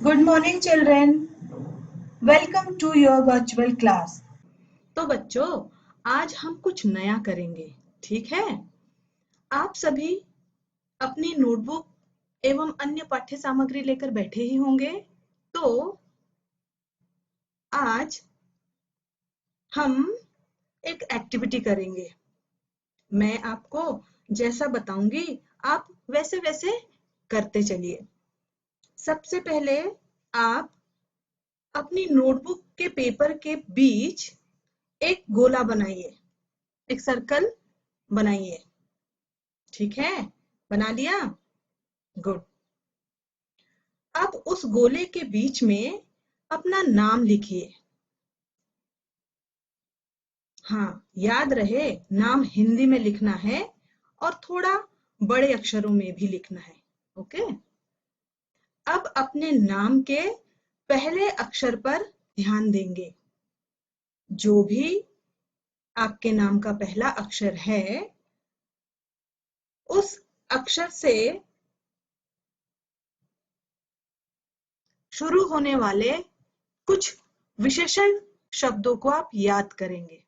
Good morning, children. Welcome to your virtual class. तो बच्चों, आज हम कुछ नया करेंगे, ठीक है? आप सभी अपनी नोटबुक एवं अन्य पाठ्य सामग्री लेकर बैठे ही होंगे। तो आज हम एक एक्टिविटी करेंगे। मैं आपको जैसा बताऊंगी, आप वैसे वैसे करते चलिए। सबसे पहले आप अपनी नोटबुक के पेपर के बीच एक गोला बनाइए, एक सर्कल बनाइए। ठीक है, बना लिया? गुड। अब उस गोले के बीच में अपना नाम लिखिए। हाँ, याद रहे नाम हिंदी में लिखना है और थोड़ा बड़े अक्षरों में भी लिखना है। ओके। अब अपने नाम के पहले अक्षर पर ध्यान देंगे। जो भी आपके नाम का पहला अक्षर है, उस अक्षर से शुरू होने वाले कुछ विशेषण शब्दों को आप याद करेंगे।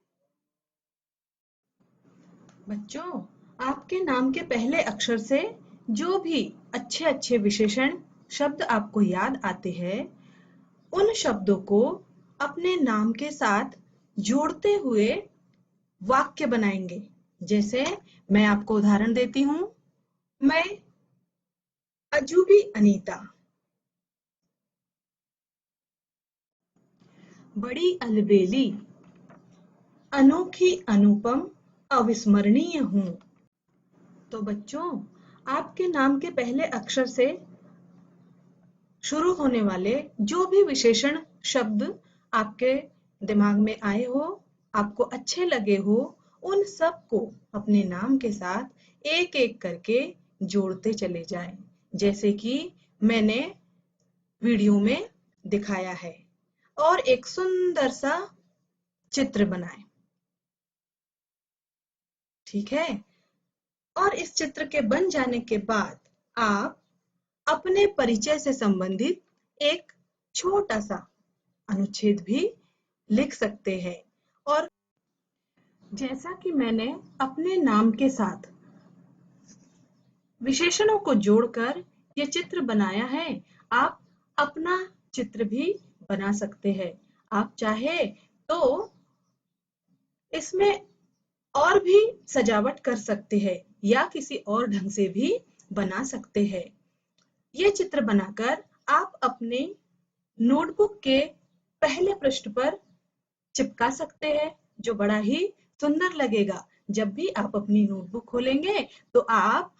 बच्चों, आपके नाम के पहले अक्षर से जो भी अच्छे अच्छे विशेषण शब्द आपको याद आते हैं, उन शब्दों को अपने नाम के साथ जोड़ते हुए वाक्य बनाएंगे। जैसे मैं आपको उदाहरण देती हूँ। मैं अजूबी अनीता, बड़ी अलबेली, अनोखी अनुपम, अविस्मरणीय हूँ। तो बच्चों, आपके नाम के पहले अक्षर से शुरू होने वाले जो भी विशेषण शब्द आपके दिमाग में आए हो, आपको अच्छे लगे हो, उन सब को अपने नाम के साथ एक एक करके जोड़ते चले जाएं, जैसे कि मैंने वीडियो में दिखाया है। और एक सुंदर सा चित्र बनाएं। ठीक है? और इस चित्र के बन जाने के बाद आप अपने परिचय से संबंधित एक छोटा सा अनुच्छेद भी लिख सकते हैं। और जैसा कि मैंने अपने नाम के साथ विशेषणों को जोड़कर ये चित्र बनाया है, आप अपना चित्र भी बना सकते हैं। आप चाहे तो इसमें और भी सजावट कर सकते हैं या किसी और ढंग से भी बना सकते हैं। ये चित्र बनाकर आप अपने नोटबुक के पहले पृष्ठ पर चिपका सकते हैं, जो बड़ा ही सुंदर लगेगा। जब भी आप अपनी नोटबुक खोलेंगे तो आप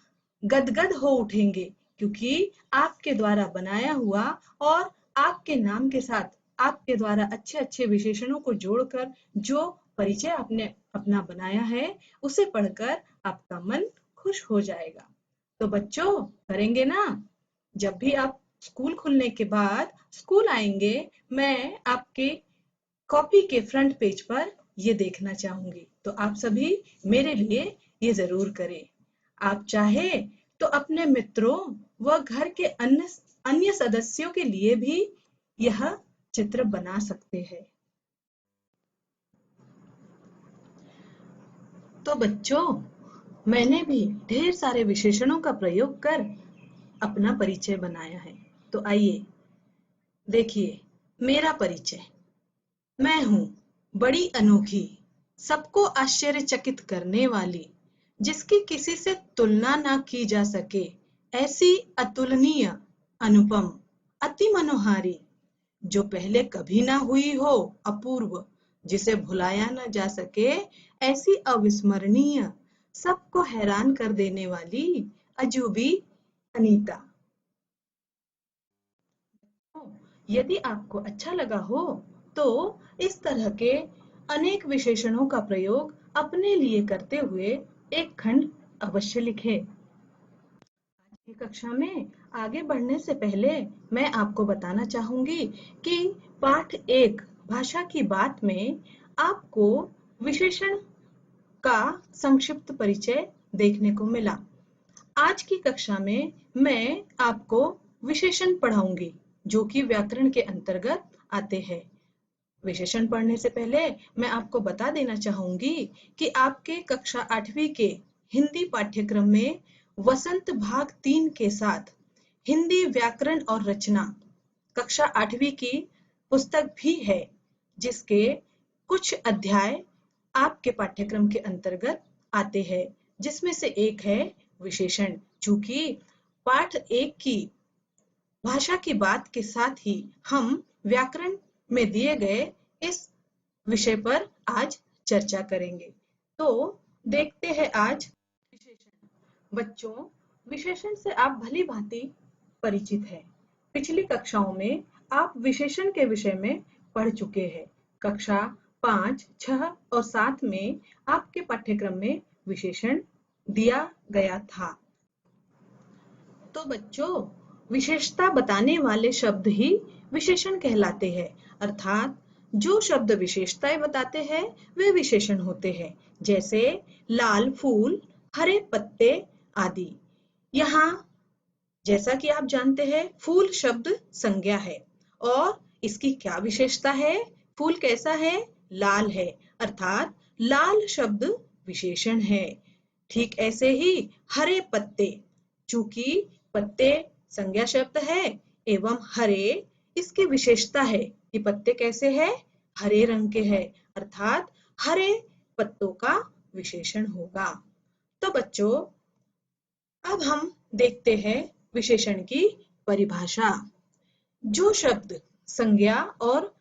गदगद हो उठेंगे, क्योंकि आपके द्वारा बनाया हुआ और आपके नाम के साथ आपके द्वारा अच्छे अच्छे विशेषणों को जोड़कर जो परिचय आपने अपना बनाया है, उसे पढ़कर आपका मन खुश हो जाएगा। तो बच्चों, करेंगे ना? जब भी आप स्कूल खुलने के बाद स्कूल आएंगे, मैं आपके कॉपी के फ्रंट पेज पर ये देखना चाहूंगी। तो आप सभी मेरे लिए ये जरूर करें। आप चाहे तो अपने मित्रों व घर के अन्य अन्य सदस्यों के लिए भी यह चित्र बना सकते हैं। तो बच्चों, मैंने भी ढेर सारे विशेषणों का प्रयोग कर अपना परिचय बनाया है। तो आइए देखिए मेरा परिचय। मैं हूँ बड़ी अनोखी, सबको आश्चर्यचकित करने वाली, जिसकी किसी से तुलना ना की जा सके, ऐसी अतुलनीय, अनुपम, अति मनोहारी, जो पहले कभी ना हुई हो, अपूर्व, जिसे भुलाया न जा सके, ऐसी अविस्मरणीय, सबको हैरान कर देने वाली, अजूबी अनीता। यदि आपको अच्छा लगा हो तो इस तरह के अनेक विशेषणों का प्रयोग अपने लिए करते हुए एक खंड अवश्य लिखें। आज की कक्षा में आगे बढ़ने से पहले मैं आपको बताना चाहूंगी कि पाठ 1 भाषा की बात में आपको विशेषण का संक्षिप्त परिचय देखने को मिला। आज की कक्षा में मैं आपको विशेषण पढ़ाऊंगी, जो कि व्याकरण के अंतर्गत आते हैं। विशेषण पढ़ने से पहले मैं आपको बता देना चाहूंगी कि आपके कक्षा 8वीं के हिंदी पाठ्यक्रम में वसंत भाग 3 के साथ हिंदी व्याकरण और रचना कक्षा 8वीं की पुस्तक भी है, जिसके कुछ अध्याय आपके पाठ्यक्रम के अंतर्गत आते हैं, जिसमें से एक है विशेषण। चूंकि पाठ 1 की भाषा की बात के साथ ही हम व्याकरण में दिए गए इस विषय पर आज चर्चा करेंगे। तो देखते हैं आज विशेषण। बच्चों, विशेषण से आप भली भांति परिचित हैं। पिछली कक्षाओं में आप विशेषण के विषय में पढ़ चुके हैं। कक्षा 5, 6 और 7 में आपके पाठ्यक्रम में विशेषण दिया गया था। तो बच्चों, विशेषता बताने वाले शब्द ही विशेषण कहलाते हैं, अर्थात जो शब्द विशेषताएं बताते हैं वे विशेषण होते हैं, जैसे लाल फूल, हरे पत्ते आदि। यहाँ जैसा कि आप जानते हैं, फूल शब्द संज्ञा है और इसकी क्या विशेषता है? फूल कैसा है? लाल है, अर्थात लाल शब्द विशेषण है। ठीक ऐसे ही हरे पत्ते, चूंकि पत्ते संज्ञा शब्द है एवं हरे इसकी विशेषता है कि पत्ते कैसे हैं? हरे रंग के हैं, अर्थात हरे पत्तों का विशेषण होगा। तो बच्चों, अब हम देखते हैं विशेषण की परिभाषा। जो शब्द संज्ञा और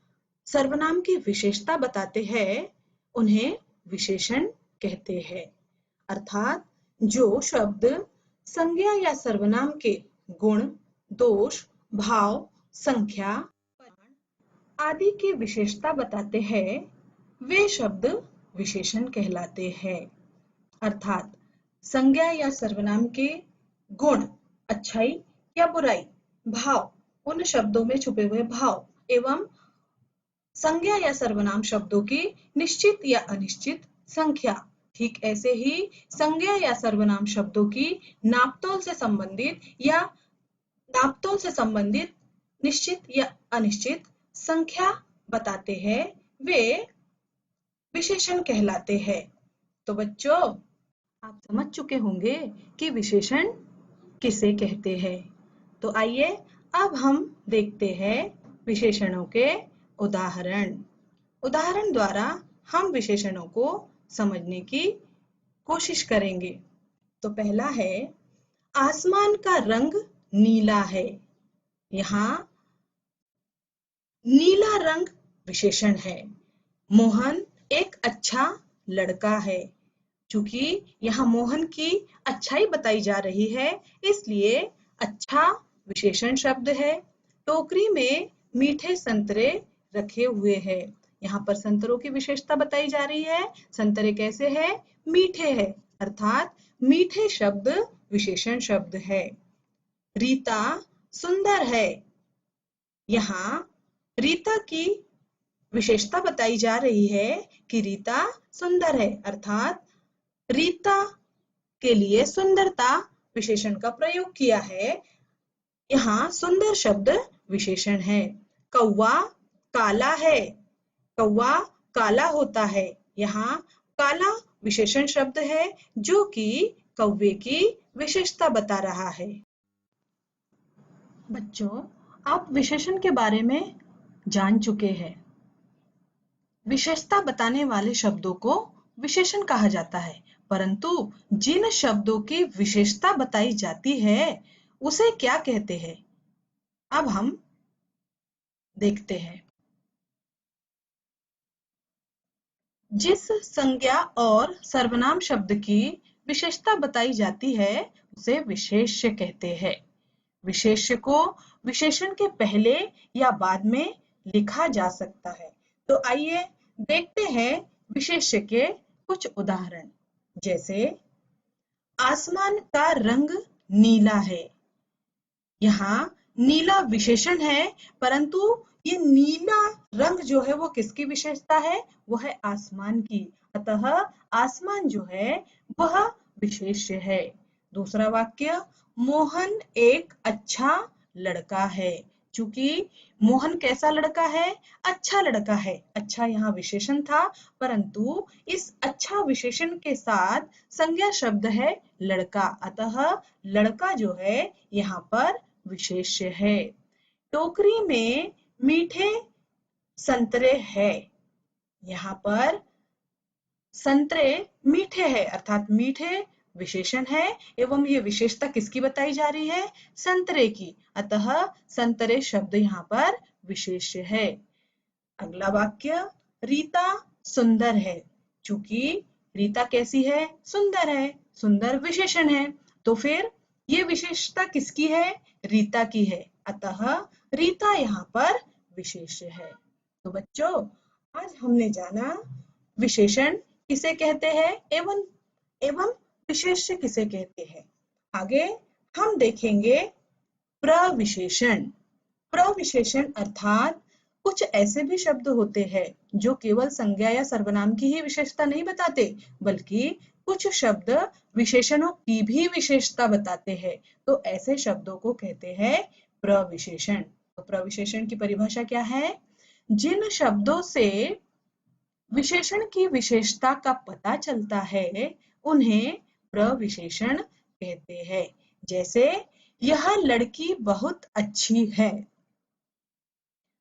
सर्वनाम की विशेषता बताते हैं उन्हें विशेषण कहते हैं, अर्थात जो शब्द संज्ञा या सर्वनाम के गुण, दोष, भाव, संख्या, परिमाण आदि की विशेषता बताते हैं वे शब्द विशेषण कहलाते हैं। अर्थात संज्ञा या सर्वनाम के गुण, अच्छाई या बुराई, भाव, उन शब्दों में छुपे हुए भाव एवं संज्ञा या सर्वनाम शब्दों की निश्चित या अनिश्चित संख्या। ठीक ऐसे ही संज्ञा या सर्वनाम शब्दों की नापतोल से संबंधित निश्चित या अनिश्चित संख्या बताते हैं, वे विशेषण कहलाते हैं। तो बच्चों, आप समझ चुके होंगे कि विशेषण किसे कहते हैं। तो आइए अब हम देखते हैं विशेषणों के उदाहरण द्वारा हम विशेषणों को समझने की कोशिश करेंगे। तो पहला है, आसमान का रंग नीला है। यहाँ नीला रंग विशेषण है। मोहन एक अच्छा लड़का है। चूंकि यहाँ मोहन की अच्छाई बताई जा रही है, इसलिए अच्छा विशेषण शब्द है। टोकरी में मीठे संतरे रखे हुए हैं। यहाँ पर संतरों की विशेषता बताई जा रही है। संतरे कैसे हैं? मीठे हैं, अर्थात मीठे शब्द विशेषण शब्द है। रीता सुंदर है। यहाँ रीता की विशेषता बताई जा रही है कि रीता सुंदर है, अर्थात रीता के लिए सुंदरता विशेषण का प्रयोग किया है। यहाँ सुंदर शब्द विशेषण है। कौवा काला है। कौवा काला होता है। यहाँ काला विशेषण शब्द है जो कि कौवे की विशेषता बता रहा है। बच्चों, आप विशेषण के बारे में जान चुके हैं। विशेषता बताने वाले शब्दों को विशेषण कहा जाता है, परंतु जिन शब्दों की विशेषता बताई जाती है उसे क्या कहते हैं, अब हम देखते हैं। जिस संज्ञा और सर्वनाम शब्द की विशेषता बताई जाती है उसे विशेष्य कहते हैं। विशेष्य को विशेषण के पहले या बाद में लिखा जा सकता है। तो आइए देखते हैं विशेष्य के कुछ उदाहरण। जैसे आसमान का रंग नीला है। यहाँ नीला विशेषण है, परंतु ये नीला रंग जो है वो किसकी विशेषता है? वो है आसमान की। अतः आसमान जो है वह विशेष्य है। दूसरा वाक्य, मोहन एक अच्छा लड़का है। चूंकि मोहन कैसा लड़का है? अच्छा लड़का है। अच्छा यहाँ विशेषण था, परंतु इस अच्छा विशेषण के साथ संज्ञा शब्द है लड़का, अतः लड़का जो है यहाँ पर विशेष्य है। टोकरी में मीठे संतरे है। यहाँ पर संतरे मीठे हैं अर्थात मीठे विशेषण है एवं ये विशेषता किसकी बताई जा रही है? संतरे की, अतः संतरे शब्द यहाँ पर विशेष्य है। अगला वाक्य, रीता सुंदर है। चूंकि रीता कैसी है? सुंदर है। सुंदर विशेषण है, तो फिर ये विशेषता किसकी है? रीता की है, अतः रीता यहाँ पर विशेष्य है। तो बच्चों, आज हमने जाना विशेषण किसे कहते हैं एवं विशेष्य किसे कहते हैं। आगे हम देखेंगे प्रविशेषण। प्रविशेषण अर्थात कुछ ऐसे भी शब्द होते हैं जो केवल संज्ञा या सर्वनाम की ही विशेषता नहीं बताते, बल्कि कुछ शब्द विशेषणों की भी विशेषता बताते हैं, तो ऐसे शब्दों को कहते हैं प्रविशेषण। तो प्रविशेषण की परिभाषा क्या है? जिन शब्दों से विशेषण की विशेषता का पता चलता है उन्हें प्रविशेषण कहते हैं। जैसे यह लड़की बहुत अच्छी है,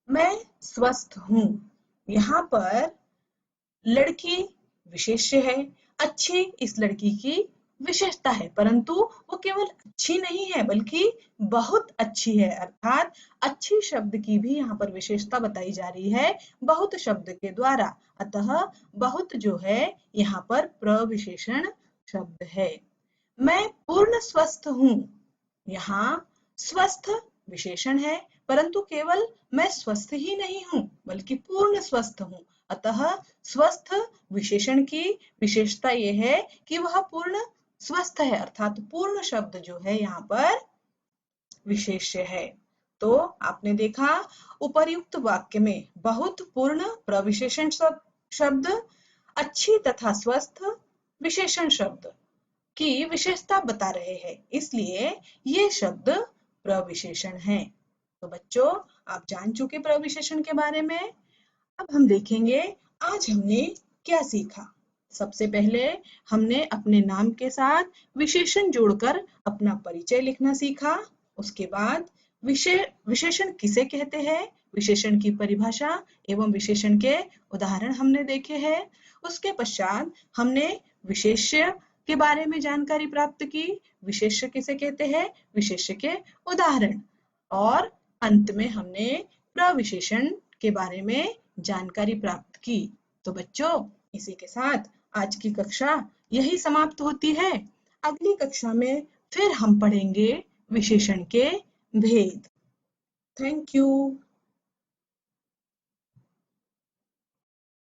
मैं स्वस्थ हूँ। यहाँ पर लड़की विशेष्य है, अच्छी इस लड़की की विशेषता है, परंतु वो केवल अच्छी नहीं है बल्कि बहुत अच्छी है, अर्थात अच्छी शब्द की भी यहाँ पर विशेषता बताई जा रही है बहुत शब्द के द्वारा, अतः बहुत जो है यहाँ पर प्रविशेषण शब्द है। मैं पूर्ण स्वस्थ हूँ। यहाँ स्वस्थ विशेषण है, परंतु केवल मैं स्वस्थ ही नहीं हूँ बल्कि पूर्ण स्वस्थ हूँ, अतः स्वस्थ विशेषण की विशेषता यह है कि वह पूर्ण स्वस्थ है, अर्थात पूर्ण शब्द जो है यहाँ पर विशेष्य है। तो आपने देखा उपर्युक्त वाक्य में बहुत पूर्ण प्रविशेषण शब्द, अच्छी तथा स्वस्थ विशेषण शब्द की विशेषता बता रहे हैं, इसलिए ये शब्द प्रविशेषण हैं। तो बच्चों, आप जान चुके प्रविशेषण के बारे में। अब हम देखेंगे आज हमने क्या सीखा। सबसे पहले हमने अपने नाम के साथ विशेषण जोड़कर अपना परिचय लिखना सीखा। उसके बाद विशेषण किसे कहते हैं, विशेषण की परिभाषा एवं विशेषण के उदाहरण हमने देखे हैं। उसके पश्चात हमने विशेष्य के बारे में जानकारी प्राप्त की, विशेष्य किसे कहते हैं, विशेष्य के उदाहरण, और अंत में हमने प्रविशेषण के बारे में जानकारी प्राप्त की। तो बच्चों, इसी के साथ आज की कक्षा यही समाप्त होती है। अगली कक्षा में फिर हम पढ़ेंगे विशेषण के भेद। Thank you.